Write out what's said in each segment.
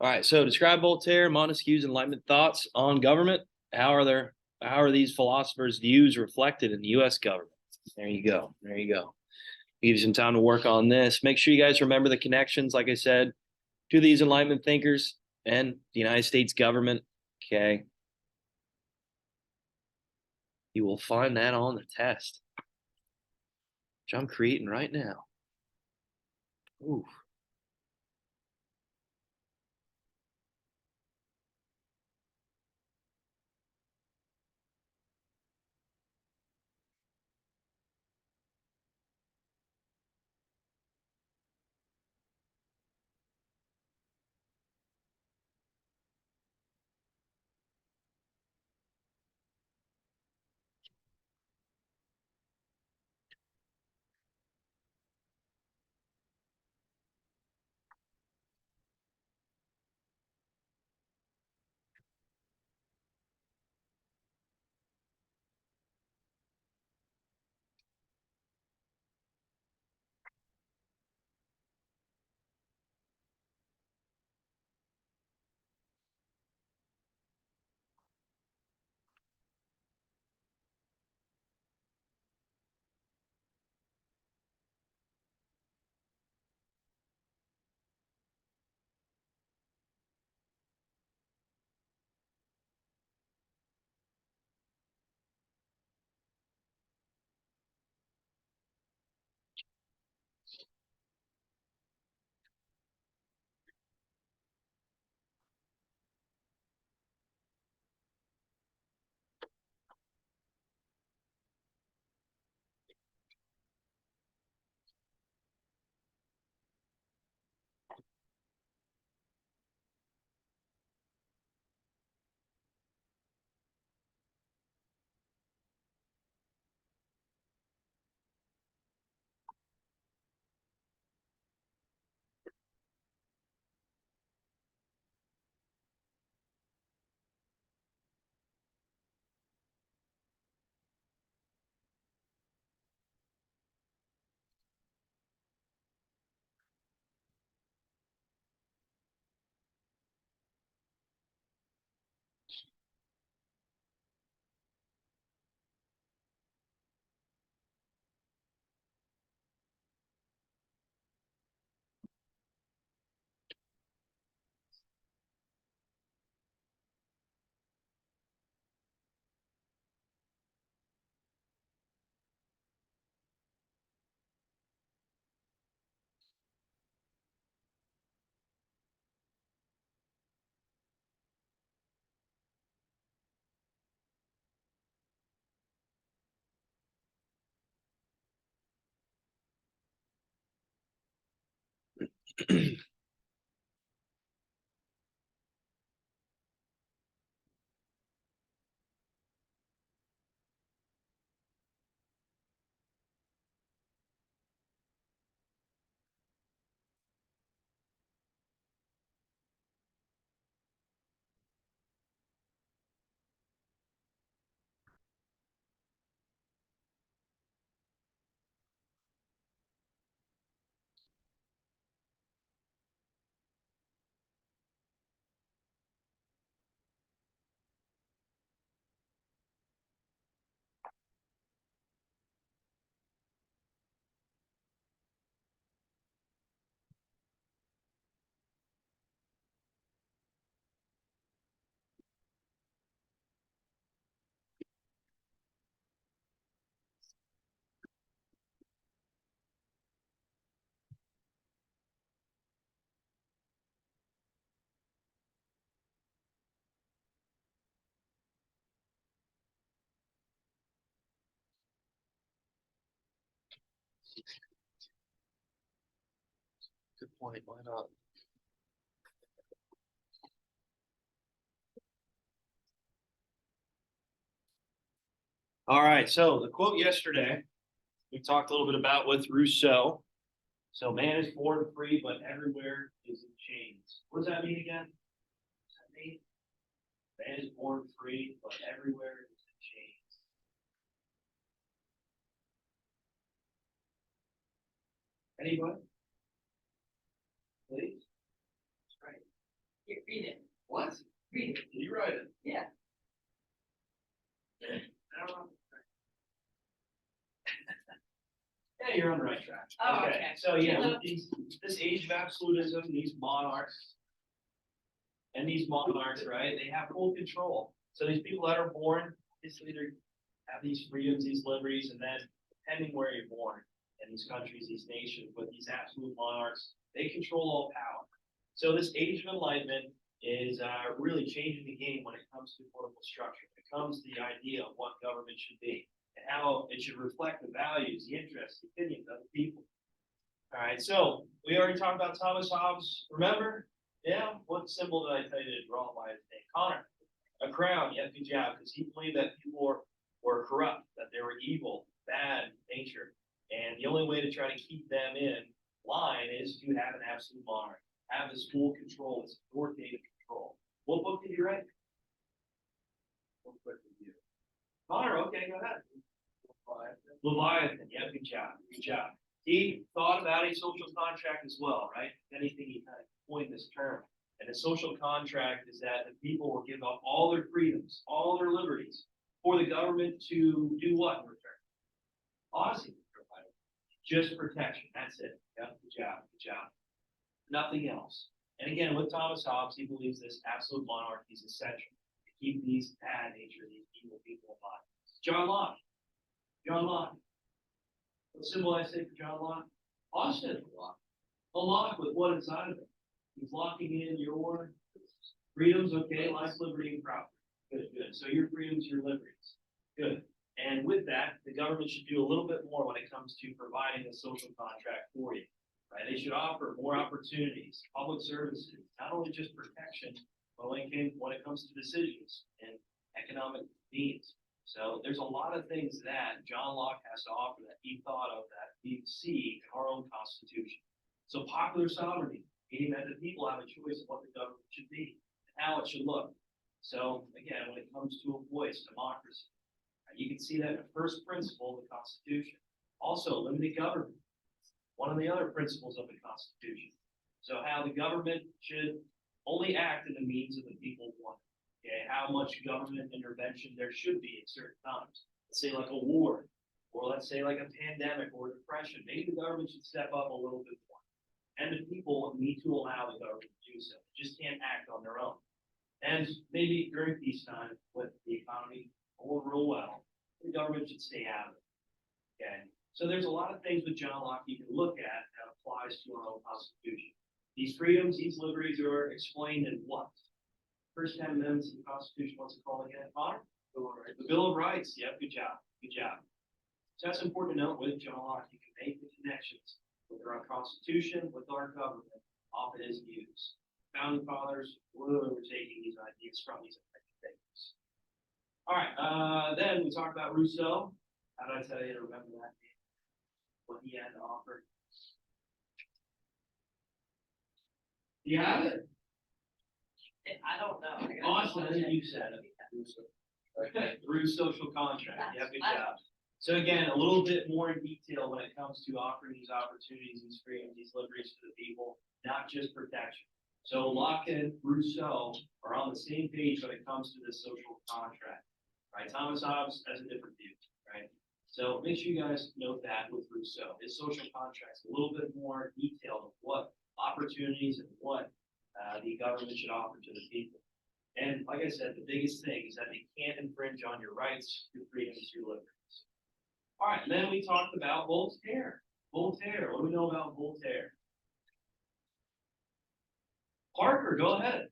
All right, so describe Voltaire, Montesquieu's Enlightenment thoughts on government. How are these philosophers' views reflected in the U.S. government? There you go. There you go. Give you some time to work on this. Make sure you guys remember the connections, like I said, to these Enlightenment thinkers and the United States government. Okay. You will find that on the test, which I'm creating right now. Ooh. Good point. Why not? All right. So the quote yesterday we talked a little bit about with Rousseau. So man is born free, but everywhere is in chains. What does that mean again? What does that mean? Man is born free, but everywhere is in chains. Anybody? Please? That's right. You read it. What? Read it. Did you write it? Yeah. I don't know. Yeah, you're on the right track. Oh, okay. So yeah, with this age of absolutism, these monarchs, right? They have full control. So these people that are born, obviously they have these freedoms, these liberties, and then depending where you're born in these countries, these nations, with these absolute monarchs, they control all power. So this age of enlightenment is really changing the game when it comes to political structure. It comes to the idea of what government should be and how it should reflect the values, the interests, the opinions of the people. All right, so we already talked about Thomas Hobbes. Remember? Yeah, what symbol did I tell you to draw by his name? Connor. A crown. Yeah, good job. Because he believed that people were corrupt, that they were evil, bad nature. And the only way to try to keep them in line is to have an absolute monarch, have this full control, this authoritative control. What book did you write? What book did you? Connor, okay, go ahead. Leviathan. Yeah, good job. Good job. He thought about a social contract as well, right? If anything, he kind of coined this term. And a social contract is that the people will give up all their freedoms, all their liberties, for the government to do what in return? Honesty. Just protection. That's it. Yeah, good job. Good job. Nothing else. And again, with Thomas Hobbes, he believes this absolute monarchy is essential to keep these bad nature, these evil people in line. John Locke. John Locke. What symbol I say for John Locke? Austin. A lock with what inside of it? He's locking in your freedoms, okay, life, liberty, and property. Good, good. So your freedoms, your liberties. Good. And with that, the government should do a little bit more when it comes to providing a social contract for you. Right? They should offer more opportunities, public services, not only just protection, but when it comes to decisions and economic needs. So there's a lot of things that John Locke has to offer that he thought of that we see in our own Constitution. So popular sovereignty, meaning that the people have a choice of what the government should be and how it should look. So again, when it comes to a voice, democracy, you can see that in the first principle of the Constitution. Also, limited government, one of the other principles of the Constitution. So how the government should only act in the means of the people want. Okay, how much government intervention there should be at certain times. Let's say like a war, or let's say like a pandemic or a depression. Maybe the government should step up a little bit more. And the people need to allow the government to do so. They just can't act on their own. And maybe during peacetime, with the economy going real well, the government should stay out of it. Okay. So there's a lot of things with John Locke you can look at that applies to our own Constitution. These freedoms, these liberties are explained in what? First 10 amendments of the Constitution, what's it called again? Connor? The Bill of Rights. Yep, good job. Good job. So that's important to note with John Locke. You can make the connections with our Constitution, with our government, off of his views. Founding fathers were taking these ideas from these things. All right, then we talked about Rousseau. How did I tell you to remember that name? What he had to offer. Do you have it? I don't know. Austin, you said it. Okay, through social contract. Yeah, good job. So again, a little bit more in detail when it comes to offering these opportunities, these freedoms, these liberties to the people, not just protection. So Locke and Rousseau are on the same page when it comes to this social contract. Right? Thomas Hobbes has a different view, right? So make sure you guys note that with Rousseau. His social contract's a little bit more detailed of what opportunities and what the government should offer to the people. And like I said, the biggest thing is that they can't infringe on your rights, your freedoms, your liberties. All right, and then we talked about Voltaire. Voltaire, what do we know about Voltaire? Parker, go ahead.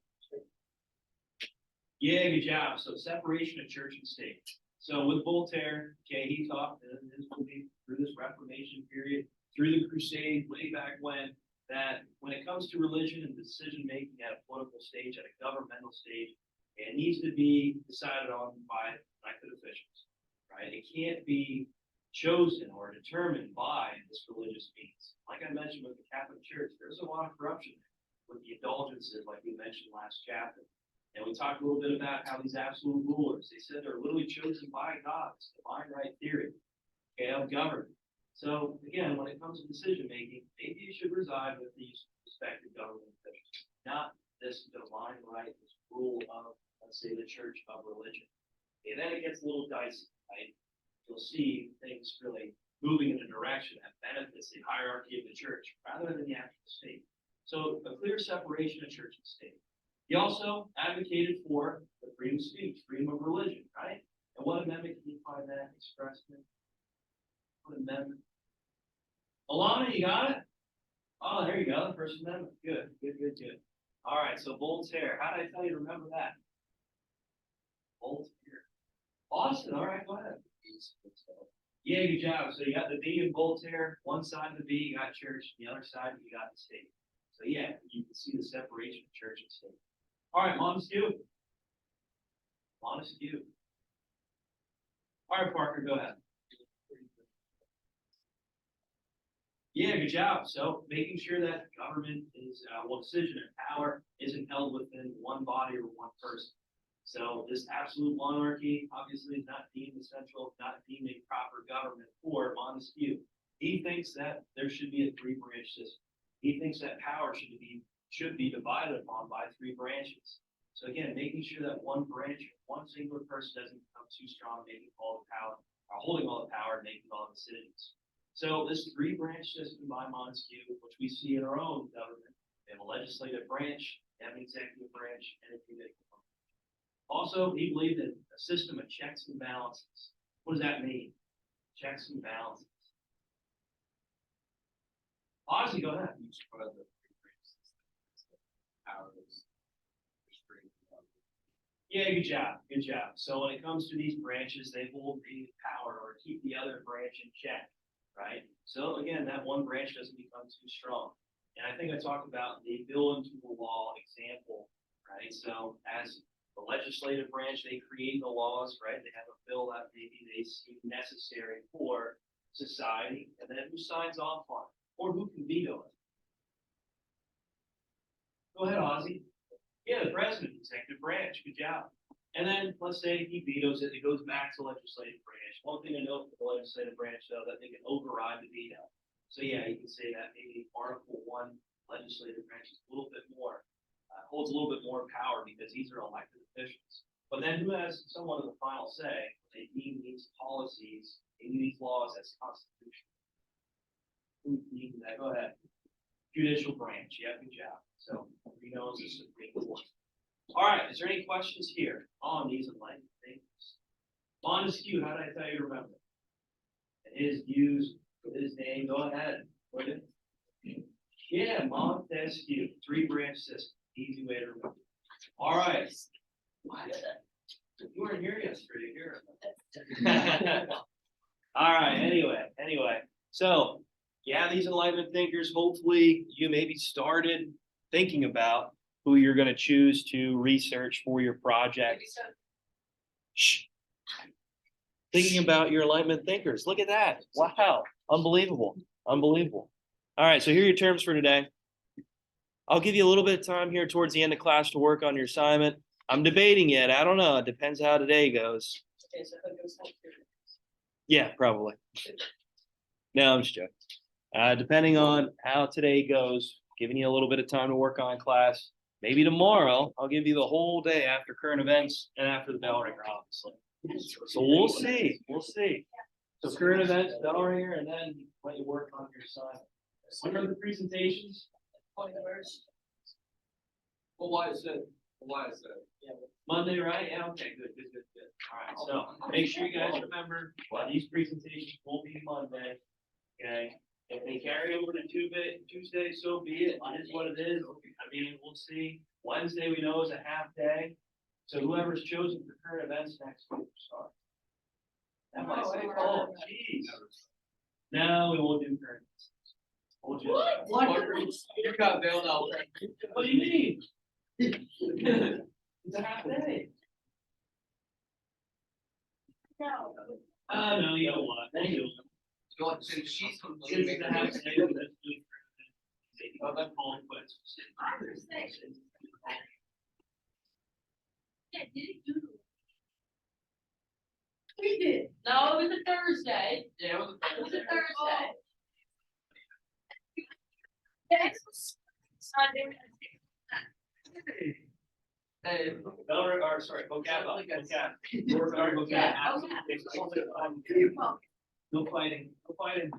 Yeah, good job. So separation of church and state. So with Voltaire, okay, he thought this will be through this Reformation period, through the Crusades, way back when, that when it comes to religion and decision making at a political stage, at a governmental stage, it needs to be decided on by elected officials, right? It can't be chosen or determined by this religious means. Like I mentioned with the Catholic Church, there's a lot of corruption with the indulgences, like we mentioned last chapter. And we talked a little bit about how these absolute rulers, they said they're literally chosen by God, it's divine right theory, okay, of government. So again, when it comes to decision making, maybe you should reside with these respective government officials, not this divine right, this rule of, let's say, the church of religion. And then it gets a little dicey, right? You'll see things really moving in a direction that benefits the hierarchy of the church rather than the actual state. So a clear separation of church and state. He also advocated for the freedom of speech, freedom of religion, right? And what amendment can you find that expressed in? What amendment? Alana, you got it? Oh, there you go, the First Amendment. Good. All right, so Voltaire. How did I tell you to remember that? Voltaire. Austin, all right, go ahead. Yeah, good job. So you got the V in Voltaire. One side of the V, you got church. The other side, you got the state. So yeah, you can see the separation of church and state. All right, Montesquieu. All right, Parker, go ahead. Yeah, good job. So making sure that government is, decision and power isn't held within one body or one person. So this absolute monarchy obviously is not deemed essential, not deemed a proper government for Montesquieu. He thinks that there should be a three-branch system. He thinks that power should be divided upon by three branches. So again, making sure that one branch, one singular person doesn't become too strong, making all the power, or holding all the power and making all the decisions. So this three-branch system by Montesquieu, which we see in our own government, we have a legislative branch, we have an executive branch, and a judicial branch. Also, he believed in a system of checks and balances. What does that mean? Checks and balances. Ozzy, go ahead. Yeah, good job. So when it comes to these branches, they hold the power or keep the other branch in check. Right? So again, that one branch doesn't become too strong. And I think I talked about the bill into the law example, right? So as the legislative branch, they create the laws, right? They have a bill that maybe they see necessary for society, and then who signs off on it? Or who can veto it? Go ahead, Ozzy. Yeah, the president, executive branch, good job. And then let's say he vetoes it, it goes back to legislative branch. One thing to note for the legislative branch, though, that they can override the veto. So yeah, you can say that maybe Article 1 legislative branch is a little bit more, holds a little bit more power because these are elected officials. But then who has somewhat of the final say? They deem these policies, these laws as constitutional. Who deems that? Go ahead. Judicial branch. Yeah, good job. So we know it's the Supreme Court. All right, is there any questions here on these enlightenment thinkers? Montesquieu, how did I tell you to remember? And his views with his name, go ahead. Yeah, Montesquieu, three-branch system, easy way to remember. All right. You weren't here yesterday, here. All right, anyway. So, yeah, these enlightenment thinkers, hopefully you maybe started thinking about who you're going to choose to research for your project. Shh. Thinking about your enlightenment thinkers. Look at that. Wow. Unbelievable. All right, so here are your terms for today. I'll give you a little bit of time here towards the end of class to work on your assignment. I'm debating it. I don't know. It depends how today goes. Yeah, probably. No, I'm just joking. Depending on how today goes, giving you a little bit of time to work on class. Maybe tomorrow, I'll give you the whole day after current events and after the bell ringer, obviously. So we'll see. So current events, bell ringer, and then let you work on your assignment. When are the presentations? Well, why is that? Yeah, Monday, right? Yeah, okay, good. All right, so make sure you guys remember, these presentations will be Monday, okay? If they carry over to Tuesday, so be it. It is what it is. I mean, we'll see. Wednesday, we know, is a half day. So whoever's chosen for current events next week will start. That might say, oh, geez. No, we won't do current events. We'll just, What? You got bailed out. What do you mean? It's a half day. No. No, you don't want it. You Since she's It's a half day. Yeah, did it do? We did. No, it was a Thursday. Yeah, it was It was a Thursday. Yes. Sunday. Hey. Or sorry, vocab, vocab. Yeah, No fighting, no fighting.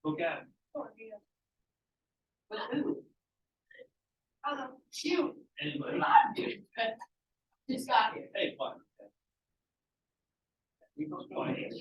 Vocab. But who? You. Anybody? Just got here. Hey, fine. We don't fight.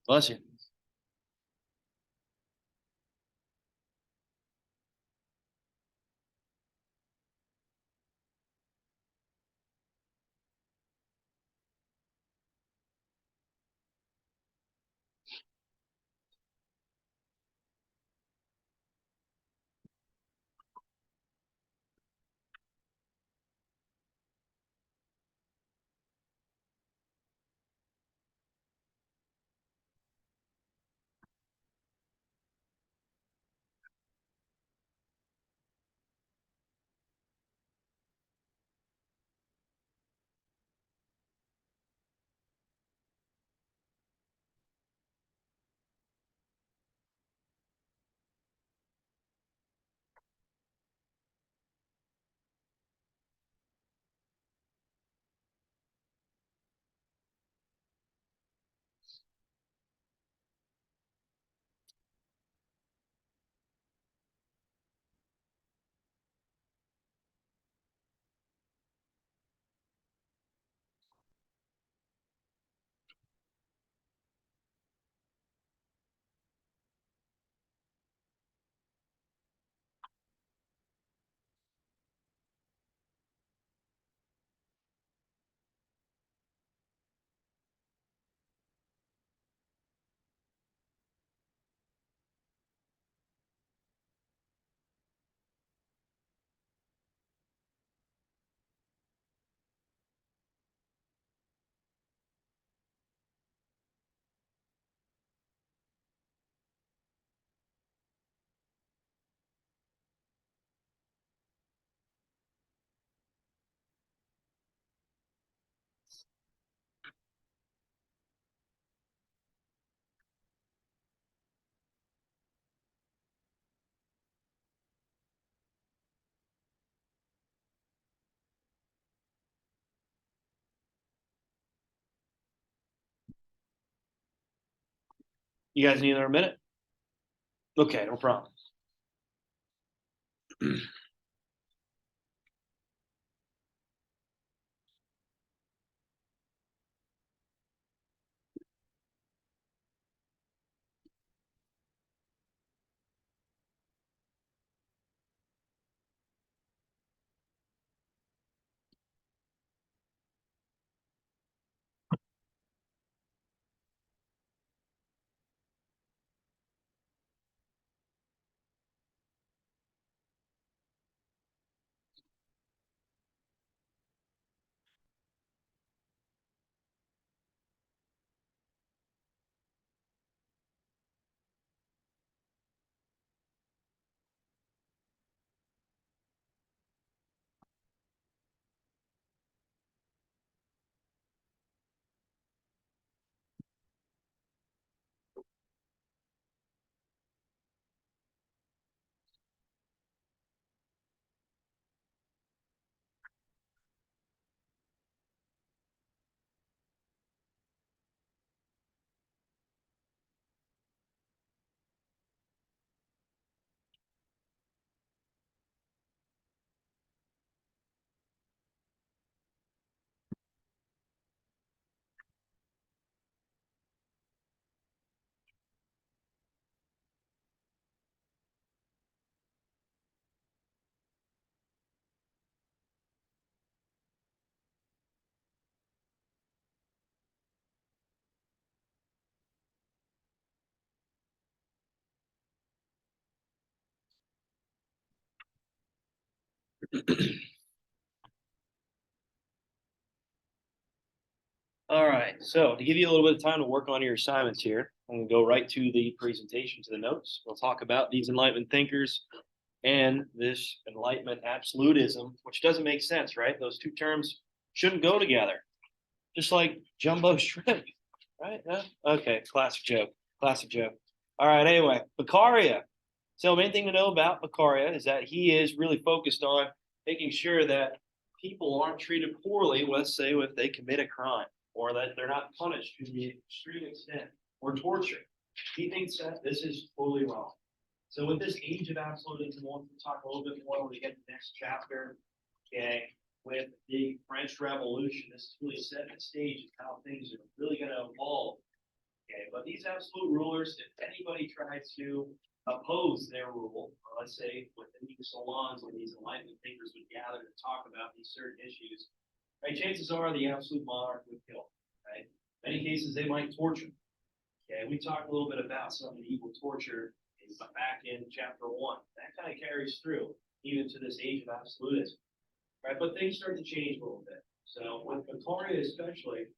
Bless you. You guys need another minute? Okay, no problem. All right, so to give you a little bit of time to work on your assignments here, I'm going to go right to the presentation, to the notes. We'll talk about these Enlightenment thinkers and this Enlightenment absolutism, which doesn't make sense, right? Those two terms shouldn't go together, just like jumbo shrimp, right? No? Okay, classic joke, classic joke. All right, anyway, Beccaria. So the main thing to know about Beccaria is that he is really focused on making sure that people aren't treated poorly, let's say, if they commit a crime, or that they're not punished to the extreme extent, or torture. He thinks that this is totally wrong. So with this age of absolutism, we'll talk a little bit more when we get to the next chapter. Okay, with the French Revolution, this is really setting the stage of how things are really going to evolve. Okay, but these absolute rulers, if anybody tries to oppose their rule, let's say within these salons where these Enlightenment thinkers would gather to talk about these certain issues, right? Chances are the absolute monarch would kill, right? In many cases, they might torture. Okay, we talked a little bit about some medieval torture back in chapter 1. That kind of carries through even to this age of absolutism, right? But things start to change a little bit. So with Beccaria especially,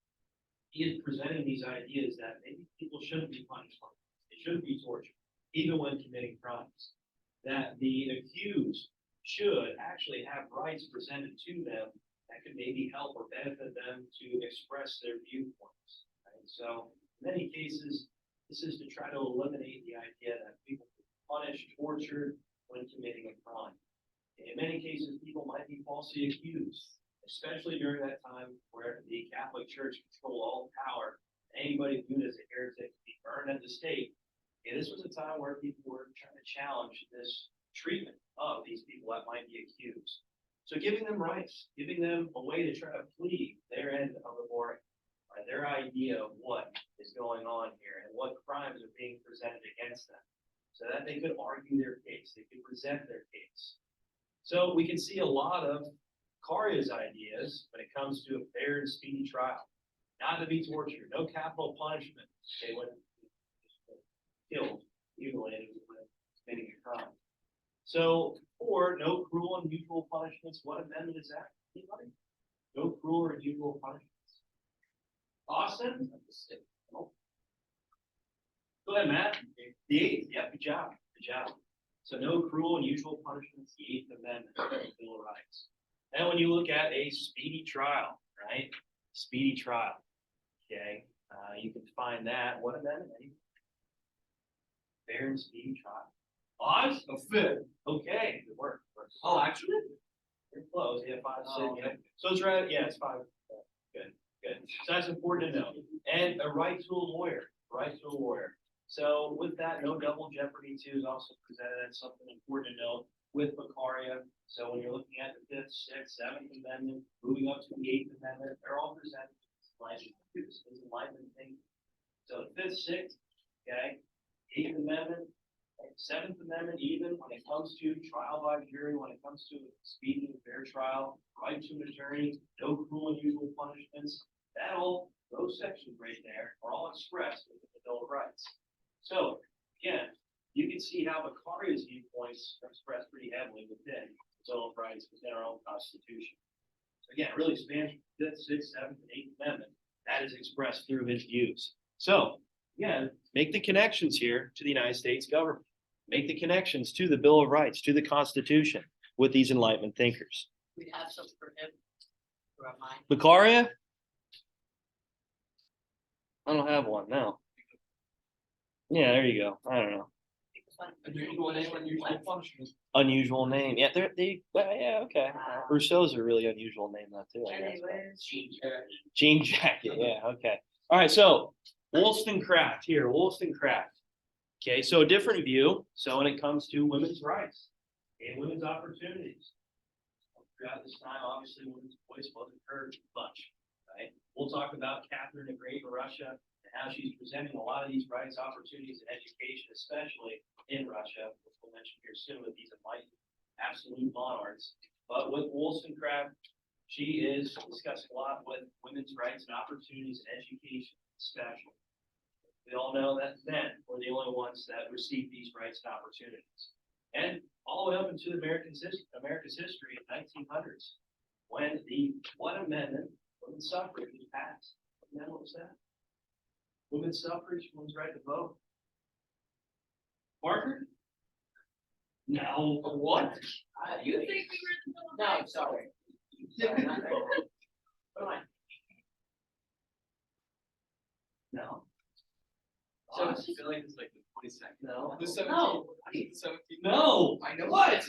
he is presenting these ideas that maybe people shouldn't be punished, they shouldn't be tortured, even when committing crimes. That the accused should actually have rights presented to them that could maybe help or benefit them to express their viewpoints. Right? So in many cases, this is to try to eliminate the idea that people can punish, tortured when committing a crime. In many cases, people might be falsely accused, especially during that time where the Catholic Church controlled all power. Anybody viewed as a heretic could be burned at the stake. And this was a time where people were trying to challenge this treatment of these people that might be accused. So giving them rights, giving them a way to try to plead their end of the bargain, right, their idea of what is going on here and what crimes are being presented against them, so that they could argue their case, they could present their case. So we can see a lot of Beccaria's ideas when it comes to a fair and speedy trial, not to be tortured, no capital punishment. They wouldn't killed, mutilated when committing a crime. So, or no cruel and unusual punishments. What amendment is that? Anybody? No cruel or unusual punishments. Austin? No. Go ahead, Matt. The 8th. Yeah, good job. Good job. So no cruel and unusual punishments, the 8th Amendment of the Bill of Rights. Now when you look at a speedy trial, right? Speedy trial. Okay. You can find that. What amendment? Fair and speedy trial. Oz? A 5th. Okay, good work. Oh, actually? You're close. Yeah, 5, 6. Yeah. So it's right. Yeah, it's 5. Good, good. So that's important to know. And a right to a lawyer. Right to a lawyer. So with that, no double jeopardy too is also presented as something important to note with Beccaria. So when you're looking at the Fifth, Sixth, Seventh Amendment, moving up to the Eighth Amendment, they're all presented as enlightenment things. So the Fifth, Sixth, okay, Eighth Amendment, Seventh Amendment, even when it comes to trial by jury, when it comes to speedy and fair trial, right to an attorney, no cruel and unusual punishments, those sections right there are all expressed within the Bill of Rights. So again, you can see how Beccaria's viewpoints are expressed pretty heavily within the Bill of Rights, within our own Constitution. So again, it really spans Fifth, Sixth, Seventh, and Eighth Amendment. That is expressed through his views. So again, make the connections here to the United States government. Make the connections to the Bill of Rights, to the Constitution with these Enlightenment thinkers. We have some for him. For our mind. Beccaria? I don't have one, no. Yeah, there you go. I don't know. Unusual name, unusual punishment. Unusual name. Yeah, yeah, okay. Rousseau's a really unusual name, though, too. I guess. Anyways. Jean Jacket, yeah, okay. All right, so Wollstonecraft here, Wollstonecraft. Okay, so a different view. So when it comes to women's rights and women's opportunities, throughout this time, obviously, women's voice wasn't heard much, right? We'll talk about Catherine the Great in Russia and how she's presenting a lot of these rights, opportunities, and education, especially in Russia, which we'll mention here soon with these enlightened absolute monarchs. But with Wollstonecraft, she is discussing a lot with women's rights and opportunities and education, especially. We all know that men were the only ones that received these rights and opportunities. And all the way up into America's history in the 1900s, when the What Amendment, women's suffrage was passed. What was that? Women's suffrage, women's right to vote. Parker? No, what? You think we were in the middle of the No, night? sorry. Sorry, not right. What am I? No. So I feel like it's like the 22nd. No. The 17th. No. The 17th. No. I know. What?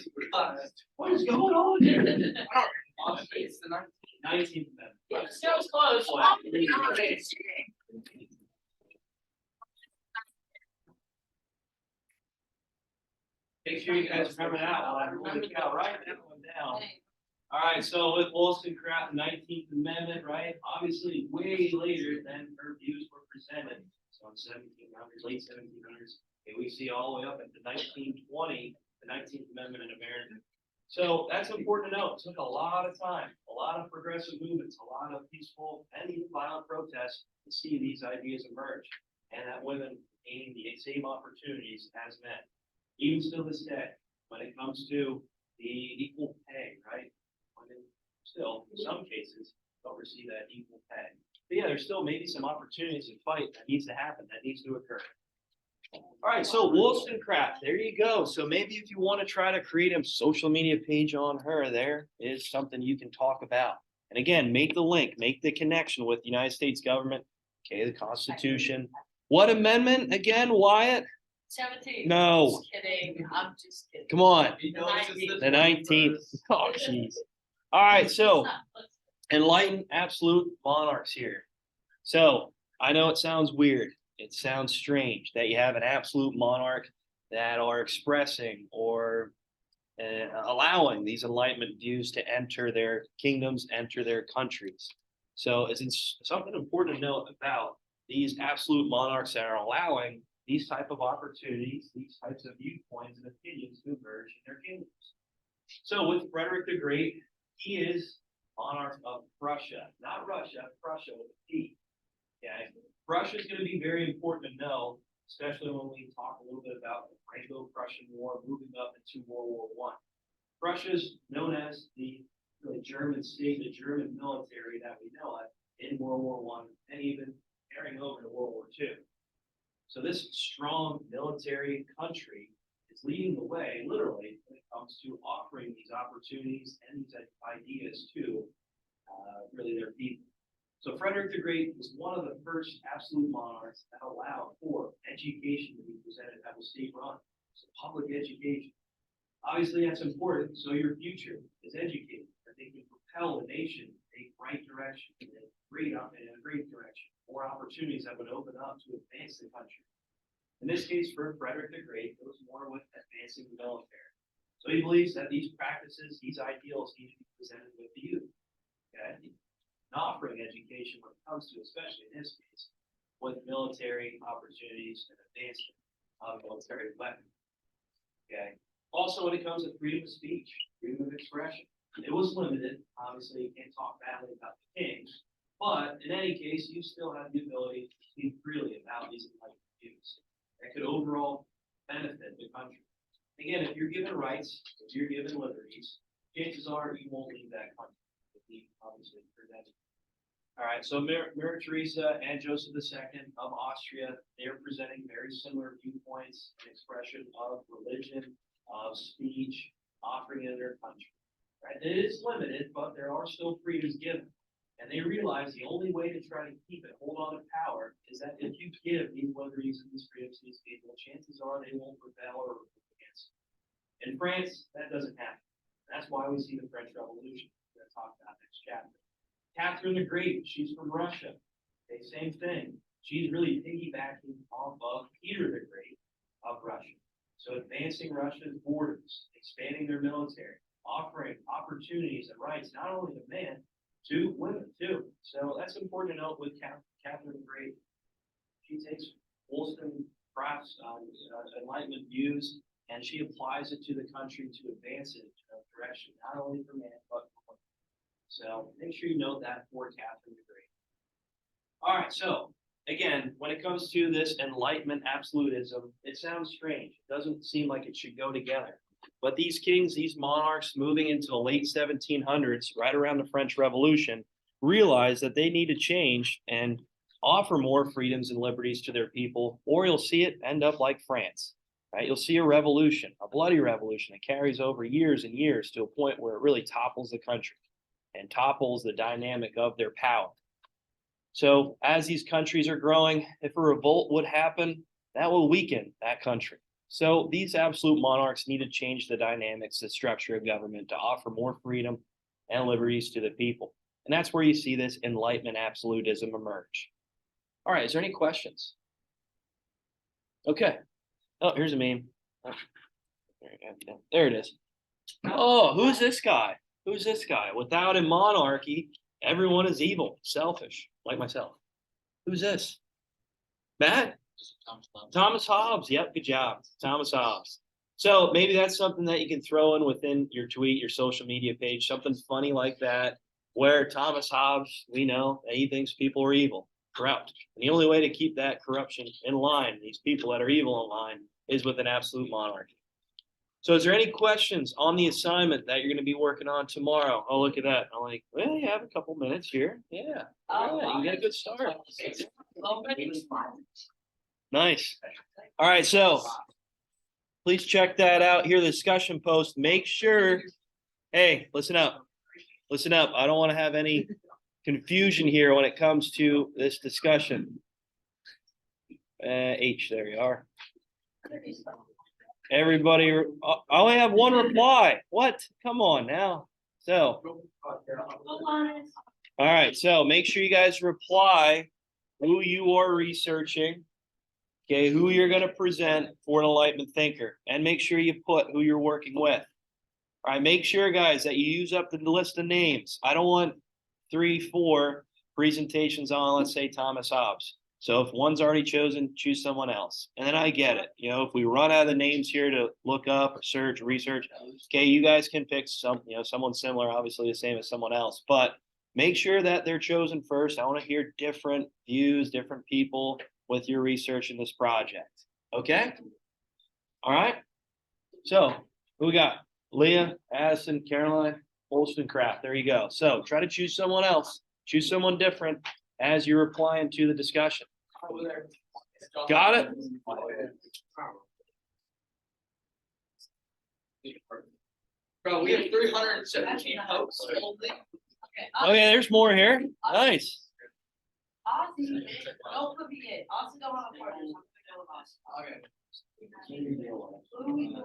What is going on here? It's the 19th. 19th Amendment. Yeah, the show's closed. Wow. Make sure you guys remember that one. Holy cow, write that one down. All right, so with Wollstonecraft, 19th Amendment, right? Obviously, way later than her views were presented. So in 1700s, late 1700s, and we see all the way up into 1920, the 19th Amendment in America. So that's important to note. It took a lot of time, a lot of progressive movements, a lot of peaceful and even violent protests to see these ideas emerge, and that women gain the same opportunities as men. Even still this day, when it comes to the equal pay, right? Women still, in some cases, don't receive that equal pay. But yeah, there's still maybe some opportunities to fight that needs to happen, that needs to occur. All right, so Wollstonecraft, there you go. So maybe if you want to try to create a social media page on her, there is something you can talk about. And again, make the link, make the connection with the United States government, okay, the Constitution. What amendment again, Wyatt? 17. No. Just kidding. I'm just kidding. Come on, He knows it's the 19th. Oh, jeez. All right, so enlightened absolute monarchs here. So I know it sounds weird. It sounds strange that you have an absolute monarch that are expressing or allowing these Enlightenment views to enter their kingdoms, enter their countries. So it's something important to note about these absolute monarchs that are allowing these type of opportunities, these types of viewpoints and opinions to emerge in their kingdoms. So with Frederick the Great, he is monarch of Prussia, not Russia, Prussia with a P. Okay, Prussia is going to be very important to know, especially when we talk a little bit about the Franco-Prussian War moving up into World War I. Prussia is known as the German state, the German military that we know it in World War I and even carrying over to World War II. So this strong military country is leading the way, literally, when it comes to offering these opportunities and these ideas to really their people. So Frederick the Great was one of the first absolute monarchs that allowed for education to be presented that was state-run. So public education. Obviously, that's important, so your future is educated, that they can propel the nation in a right direction, in a great direction. More opportunities that would open up to advance the country. In this case, for Frederick the Great, it was more with advancing the military. So he believes that these practices, these ideals need to be presented with the youth. Okay? Not offering education when it comes to, especially in this case, with military opportunities and advancement of military weapons. Okay. Also, when it comes to freedom of speech, freedom of expression, it was limited. Obviously, you can't talk badly about the kings, but in any case, you still have the ability to speak freely about these enlightened views that could overall benefit the country. Again, if you're given rights, if you're given liberties, chances are you won't leave that country. Obviously, presented. All right, so Mary Teresa and Joseph II of Austria, they're presenting very similar viewpoints and expression of religion, of speech, offering in their country. Right? It is limited, but there are still freedoms given. And they realize the only way to try to keep it, hold on to power, is that if you give these liberties and these freedoms to these people, chances are they won't rebel or rebel against it. In France, that doesn't happen. That's why we see the French Revolution. We're going to talk about next chapter. Catherine the Great, she's from Russia. Okay, same thing. She's really piggybacking off of Peter the Great of Russia. So advancing Russia's borders, expanding their military, offering opportunities and rights, not only to men, to women too. So that's important to note with Catherine the Great. She takes Wollstonecraft's Enlightenment views and she applies it to the country to advance it in a direction, not only for men, but for women. So make sure you note that for Catherine the Great. All right, so again, when it comes to this Enlightenment absolutism, it sounds strange. It doesn't seem like it should go together. But these kings, these monarchs moving into the late 1700s, right around the French Revolution, realized that they need to change and offer more freedoms and liberties to their people, or you'll see it end up like France. Right? You'll see a revolution, a bloody revolution that carries over years and years to a point where it really topples the country and topples the dynamic of their power. So as these countries are growing, if a revolt would happen, that will weaken that country. So these absolute monarchs need to change the dynamics, the structure of government to offer more freedom and liberties to the people. And that's where you see this Enlightenment absolutism emerge. All right, is there any questions? Okay. Oh, here's a meme. Oh, there it is. Oh, who's this guy? Who's this guy? Without a monarchy, everyone is evil, selfish, like myself. Who's this? Matt? Thomas Hobbes. Yep, good job. Thomas Hobbes. So maybe that's something that you can throw in within your tweet, your social media page, something funny like that, where Thomas Hobbes, we know that he thinks people are evil, corrupt. And the only way to keep that corruption in line, these people that are evil in line, is with an absolute monarchy. So is there any questions on the assignment that you're going to be working on tomorrow? Oh, look at that. I'm like, well, you have a couple minutes here. Yeah. All right, you got a good start. Nice. All right, so please check that out here, the discussion post. Make sure, hey, listen up. Listen up. I don't want to have any confusion here when it comes to this discussion. H, there you are. Everybody, I only have one reply. What? Come on now. So, all right, so make sure you guys reply who you are researching. Okay, who you're going to present for an Enlightenment thinker, and make sure you put who you're working with. All right, make sure, guys, that you use up the list of names. I don't want 3, 4 presentations on, let's say, Thomas Hobbes. So if one's already chosen, choose someone else. And then I get it. You know, if we run out of the names here to look up or search, research, okay, you guys can pick someone similar, obviously the same as someone else. But make sure that they're chosen first. I want to hear different views, different people with your research in this project. Okay? All right? So who we got? Leah, Addison, Caroline, Wollstonecraft. There you go. So try to choose someone else. Choose someone different as you're replying to the discussion. Got it? Bro, we have 317 votes. Okay, there's more here. Nice. Ozzy, don't put me in. Ozzy don't have a partner. Okay. Who are we doing?